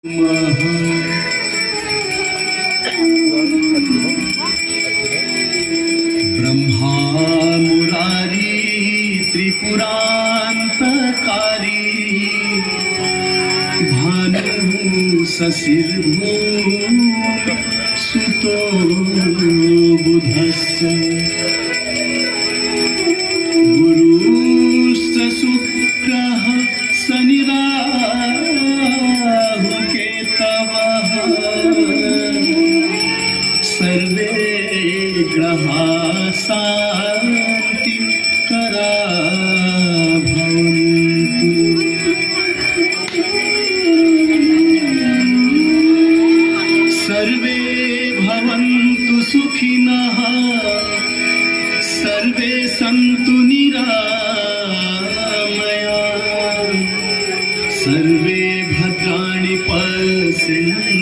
ब्रह्मा मुरारी त्रिपुरांतकारी भानु सशिर्भो सुतो बुधस्य गुरुश्च शुक्रः शनिराहु केतवः सर्वे ग्रहा शान्ति करा भवन्तु। सर्वे भवन्तु सुखिनः सर्वे सन्तु निरामया सर्वे भद्राणि पश्यन्तु